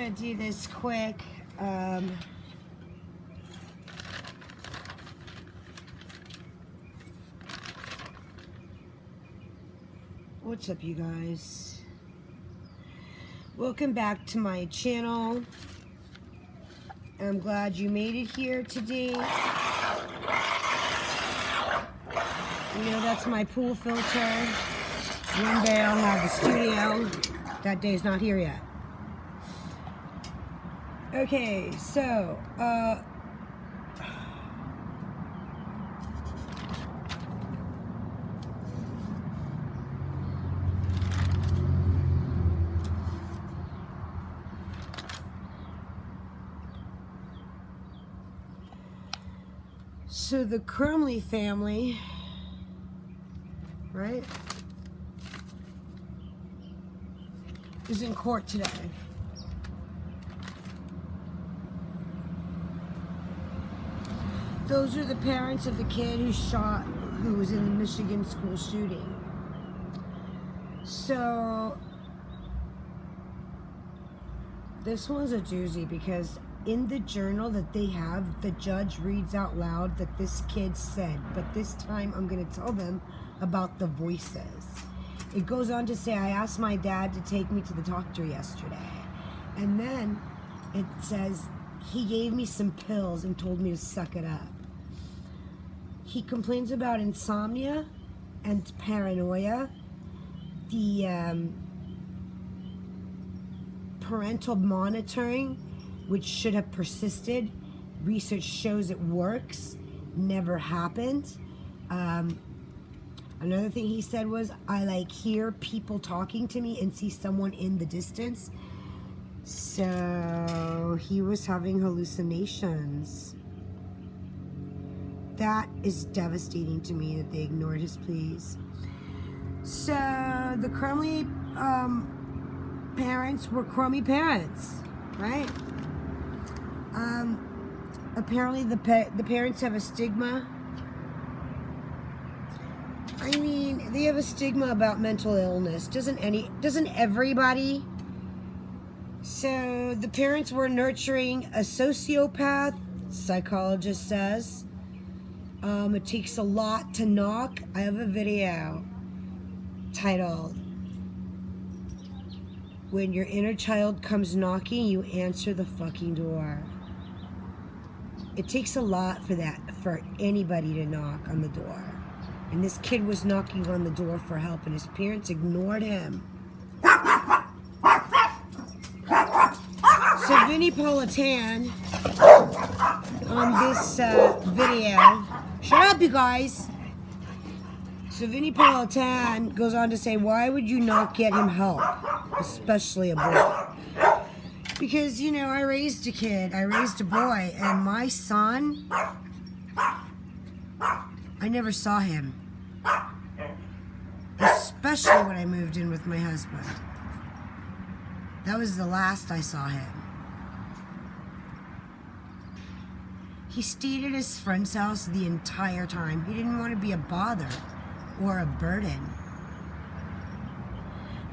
gonna do this quick. What's up, you guys? Welcome back to my channel. I'm glad you made it here today. You know, that's my pool filter. One day I'll have the studio. That day's not here yet. Okay, so, so the Crumbley family, right, is in court today. Those are the parents of the kid who was in the Michigan school shooting. So, this one's a doozy because in the journal that they have, the judge reads out loud that this kid said, but this time I'm going to tell them about the voices. It goes on to say, I asked my dad to take me to the doctor yesterday. And then it says, he gave me some pills and told me to suck it up. He complains about insomnia and paranoia, the parental monitoring, which should have persisted. Research shows it works, never happened. Another thing he said was, I hear people talking to me and see someone in the distance. So he was having hallucinations. That is devastating to me that they ignored his pleas. So the Crumbley parents were crummy parents, right? Apparently the parents have a stigma. I mean, they have a stigma about mental illness. Doesn't everybody? So the parents were nurturing a sociopath, psychologist says. It takes a lot to knock. I have a video titled, When Your Inner Child Comes Knocking, You Answer the Fucking Door. It takes a lot for anybody to knock on the door. And this kid was knocking on the door for help, and his parents ignored him. So Vinnie Politan, on this video, shut up, you guys. So Vinnie Politan goes on to say, why would you not get him help, especially a boy? Because, you know, I raised a kid, I raised a boy, and my son, I never saw him. Especially when I moved in with my husband. That was the last I saw him. He stayed at his friend's house the entire time. He didn't want to be a bother or a burden.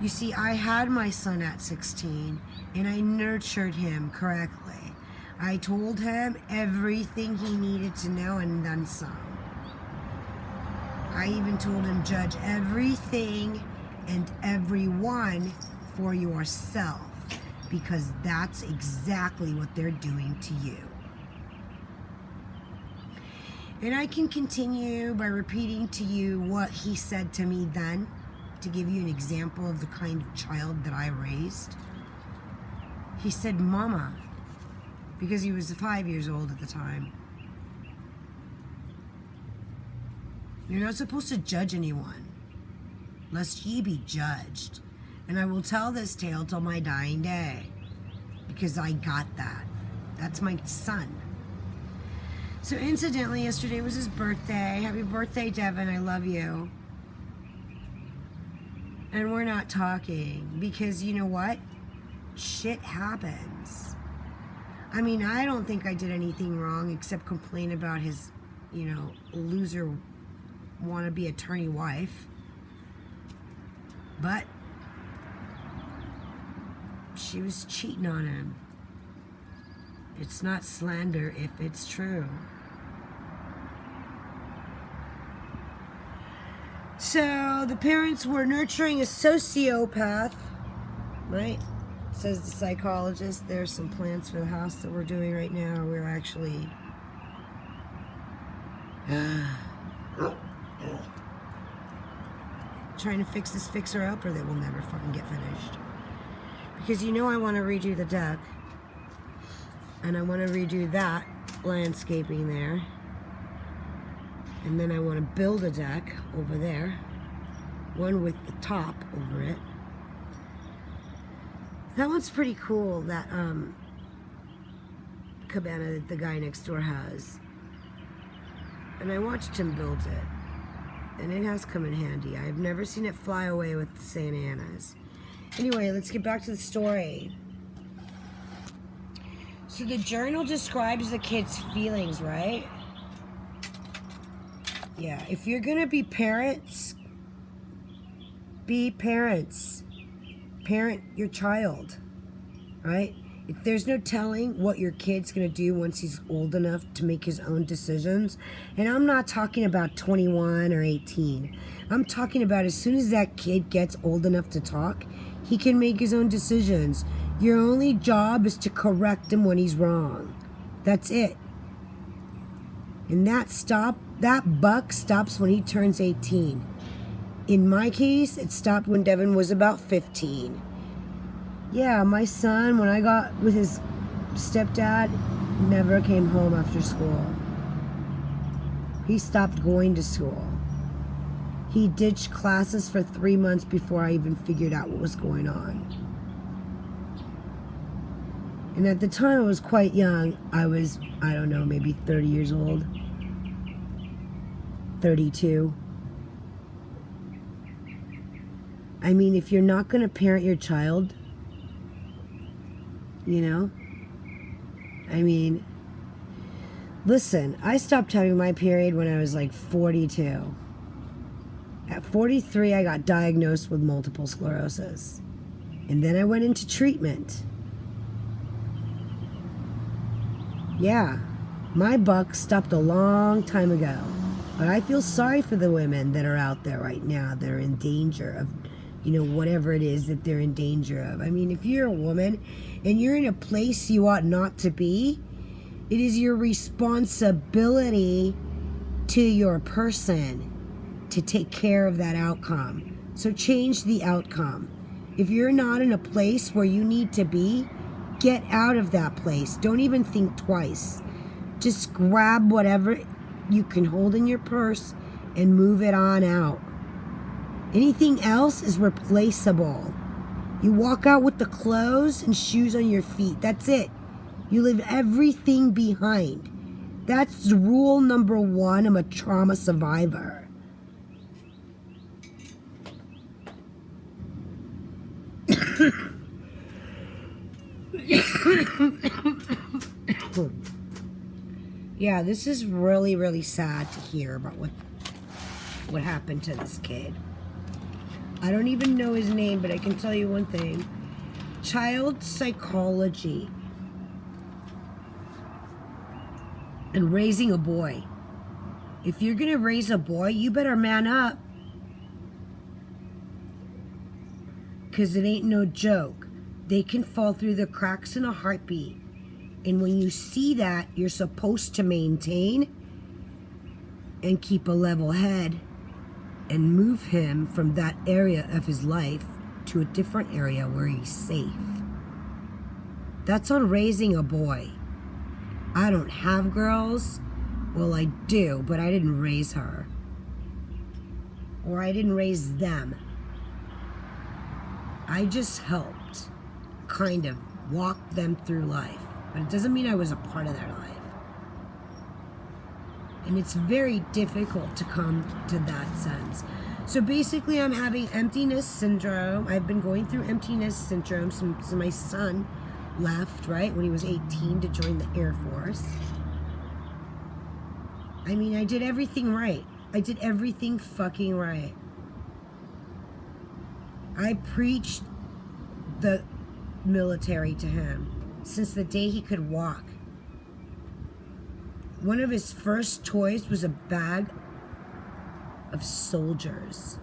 You see, I had my son at 16, and I nurtured him correctly. I told him everything he needed to know and then some. I even told him, judge everything and everyone for yourself, because that's exactly what they're doing to you. And I can continue by repeating to you what he said to me then, to give you an example of the kind of child that I raised. He said, Mama, because he was 5 years old at the time, you're not supposed to judge anyone, lest ye be judged. And I will tell this tale till my dying day, because I got that. That's my son. So incidentally, yesterday was his birthday. Happy birthday, Devin. I love you. And we're not talking because you know what? Shit happens. I mean, I don't think I did anything wrong except complain about his, loser wannabe attorney wife. But she was cheating on him. It's not slander if it's true. So the parents were nurturing a sociopath, right? Says the psychologist. There's some plans for the house that we're doing right now. We're actually trying to fix this fixer-upper that will never fucking get finished. Because you know I want to redo the deck. And I want to redo that landscaping there. And then I want to build a deck over there. One with the top over it. That one's pretty cool, that cabana that the guy next door has. And I watched him build it. And it has come in handy. I've never seen it fly away with Santa Ana's. Anyway, let's get back to the story. So the journal describes the kid's feelings, right? Yeah, if you're gonna be parents, be parents. Parent your child, right? If there's no telling what your kid's gonna do once he's old enough to make his own decisions, and I'm not talking about 21 or 18. I'm talking about as soon as that kid gets old enough to talk, he can make his own decisions. Your only job is to correct him when he's wrong. That's it. And that buck stops when he turns 18. In my case, it stopped when Devin was about 15. Yeah, my son, when I got with his stepdad, never came home after school. He stopped going to school. He ditched classes for 3 months before I even figured out what was going on. And at the time I was quite young. I was, I don't know, maybe 30 years old. 32. I mean, if you're not going to parent your child, you know, I mean, listen, I stopped having my period when I was like 42. At 43, I got diagnosed with multiple sclerosis. And then I went into treatment. Yeah, my buck stopped a long time ago. But I feel sorry for the women that are out there right now that are in danger of, you know, whatever it is that they're in danger of. I mean, if you're a woman and you're in a place you ought not to be, it is your responsibility to your person to take care of that outcome. So change the outcome. If you're not in a place where you need to be, get out of that place. Don't even think twice. Just grab whatever you can hold in your purse and move it on out. Anything else is replaceable. You walk out with the clothes and shoes on your feet. That's it. You leave everything behind. That's rule number 1 of a trauma survivor. Yeah, this is really, really sad to hear about what happened to this kid. I don't even know his name, but I can tell you one thing. Child psychology and raising a boy. If you're going to raise a boy, you better man up. Because it ain't no joke. They can fall through the cracks in a heartbeat. And when you see that, you're supposed to maintain and keep a level head and move him from that area of his life to a different area where he's safe. That's on raising a boy. I don't have girls. Well, I do, but I didn't raise her. Or I didn't raise them. I just helped kind of walk them through life. But it doesn't mean I was a part of their life. And it's very difficult to come to that sense. So basically I'm having emptiness syndrome. I've been going through emptiness syndrome since my son left, right? When he was 18 to join the Air Force. I mean, I did everything right. I did everything fucking right. I preached the military to him since the day he could walk. One of his first toys was a bag of soldiers.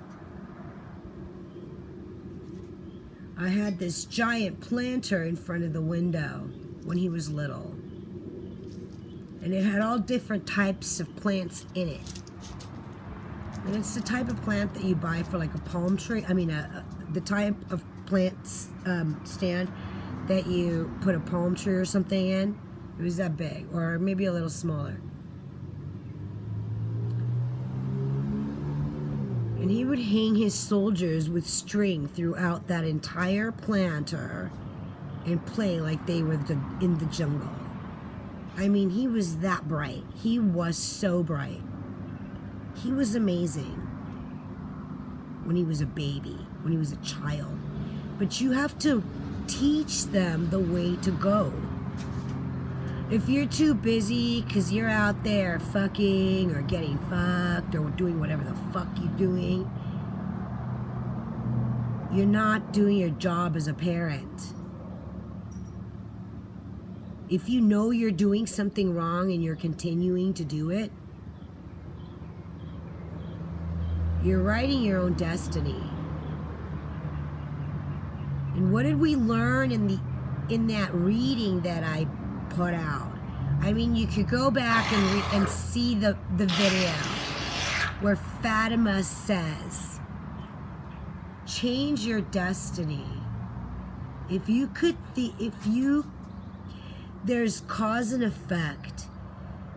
I had this giant planter in front of the window when he was little. And it had all different types of plants in it. And it's the type of plant that you buy for like a palm tree. I mean, the type of plant stand that you put a palm tree or something in. It was that big, or maybe a little smaller. And he would hang his soldiers with string throughout that entire planter and play like they were in the jungle. I mean, he was that bright. He was so bright. He was amazing when he was a baby, when he was a child. But you have to teach them the way to go. If you're too busy because you're out there fucking or getting fucked or doing whatever the fuck you're doing, you're not doing your job as a parent. If you know you're doing something wrong and you're continuing to do it, you're writing your own destiny. And what did we learn in that reading that I put out? I mean, you could go back and see the video where Fatima says, change your destiny. There's cause and effect.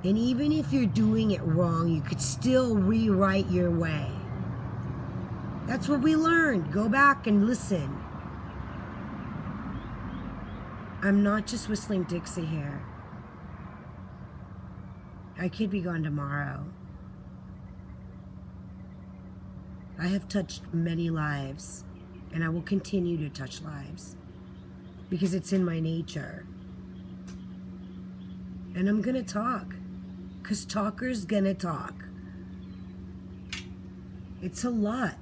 And even if you're doing it wrong, you could still rewrite your way. That's what we learned. Go back and listen. I'm not just whistling Dixie here. I could be gone tomorrow. I have touched many lives, and I will continue to touch lives because it's in my nature. And I'm gonna talk, because talkers gonna talk. It's a lot.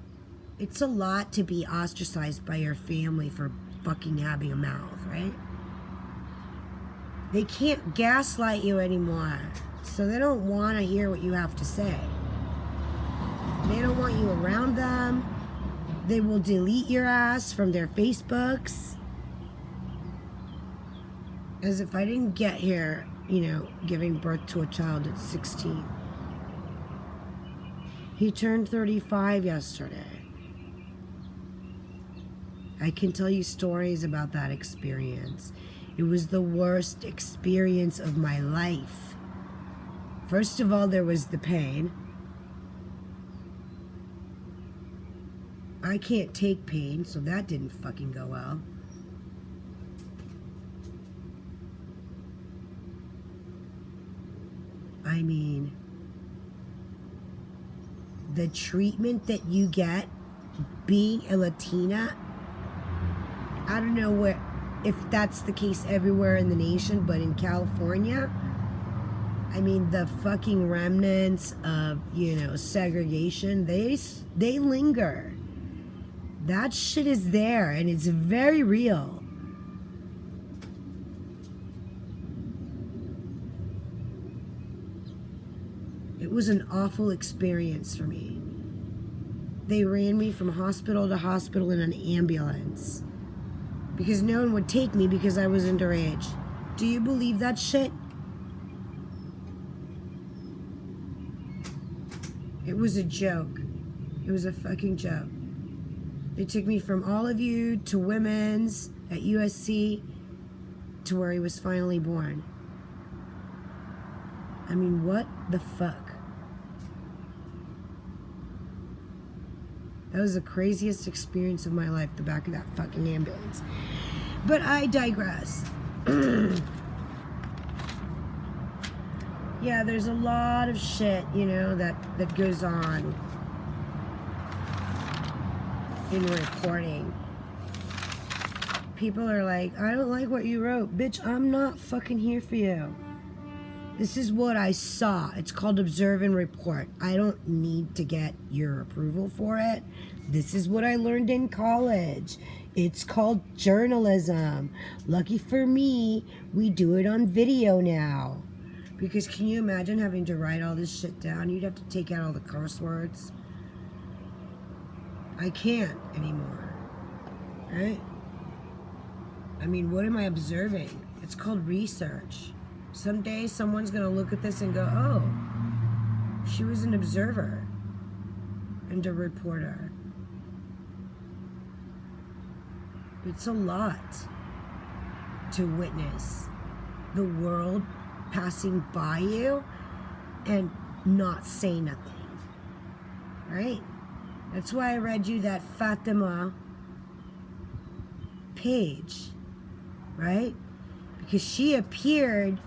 It's a lot to be ostracized by your family for fucking having a mouth, right? They can't gaslight you anymore, so they don't want to hear what you have to say. They don't want you around them. They will delete your ass from their Facebooks. As if I didn't get here, giving birth to a child at 16. He turned 35 yesterday. I can tell you stories about that experience. It was the worst experience of my life. First of all, there was the pain. I can't take pain, so that didn't fucking go well. I mean, the treatment that you get being a Latina, I don't know if that's the case everywhere in the nation, but in California, I mean, the fucking remnants of, segregation, they linger. That shit is there, and it's very real. It was an awful experience for me. They ran me from hospital to hospital in an ambulance because no one would take me because I was underage. Do you believe that shit? It was a joke. It was a fucking joke. They took me from all of you to women's at USC to where he was finally born. I mean, what the fuck? That was the craziest experience of my life, the back of that fucking ambulance. But I digress. Yeah, there's a lot of shit, that goes on in reporting. People are like, I don't like what you wrote. Bitch, I'm not fucking here for you. This is what I saw. It's called observe and report. I don't need to get your approval for it. This is what I learned in college. It's called journalism. Lucky for me, we do it on video now. Because can you imagine having to write all this shit down? You'd have to take out all the curse words. I can't anymore. Right? I mean, what am I observing? It's called research. Someday someone's going to look at this and go, oh, she was an observer and a reporter. It's a lot to witness the world passing by you and not say nothing, right? That's why I read you that Fatima page, right? Because she appeared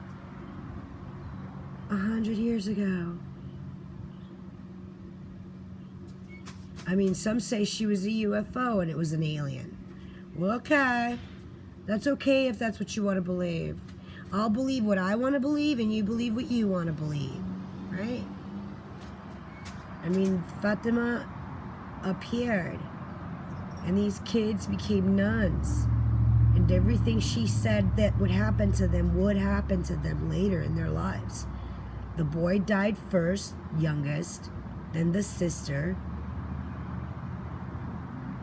100 years ago. I mean, some say she was a UFO and it was an alien. Well, okay. That's okay if that's what you want to believe. I'll believe what I want to believe and you believe what you want to believe, right? I mean, Fatima appeared and these kids became nuns, and everything she said that would happen to them later in their lives. The boy died first, youngest, then the sister,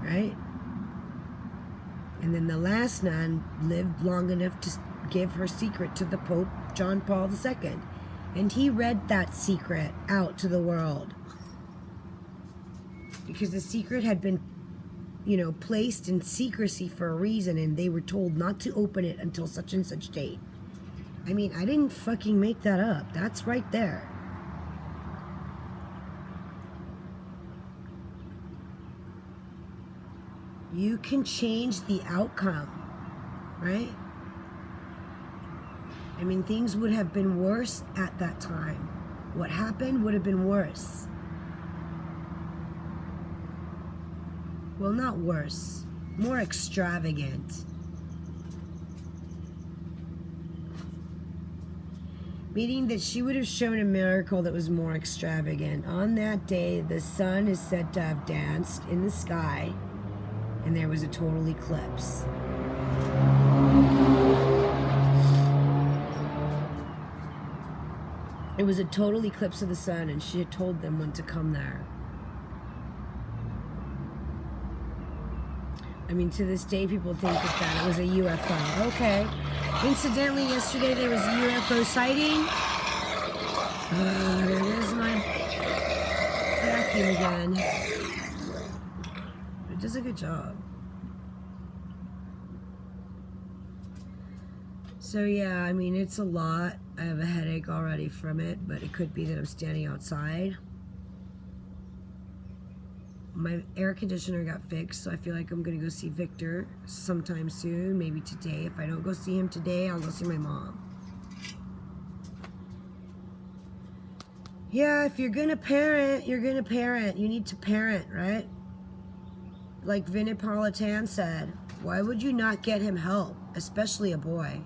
right? And then the last nun lived long enough to give her secret to the Pope, John Paul II. And he read that secret out to the world. Because the secret had been, placed in secrecy for a reason, and they were told not to open it until such and such date. I mean, I didn't fucking make that up. That's right there. You can change the outcome, right? I mean, things would have been worse at that time. What happened would have been worse. Well, not worse, more extravagant. Meaning that she would have shown a miracle that was more extravagant. On that day, the sun is said to have danced in the sky, and there was a total eclipse. It was a total eclipse of the sun, and she had told them when to come there. I mean, to this day, people think that it was a UFO. Okay. Incidentally, yesterday there was a UFO sighting. There is my vacuum again. It does a good job. So yeah, I mean, it's a lot. I have a headache already from it, but it could be that I'm standing outside. My air conditioner got fixed, so I feel like I'm going to go see Victor sometime soon, maybe today. If I don't go see him today, I'll go see my mom. Yeah, if you're going to parent, you're going to parent. You need to parent, right? Like Vinnie Politan said, why would you not get him help, especially a boy?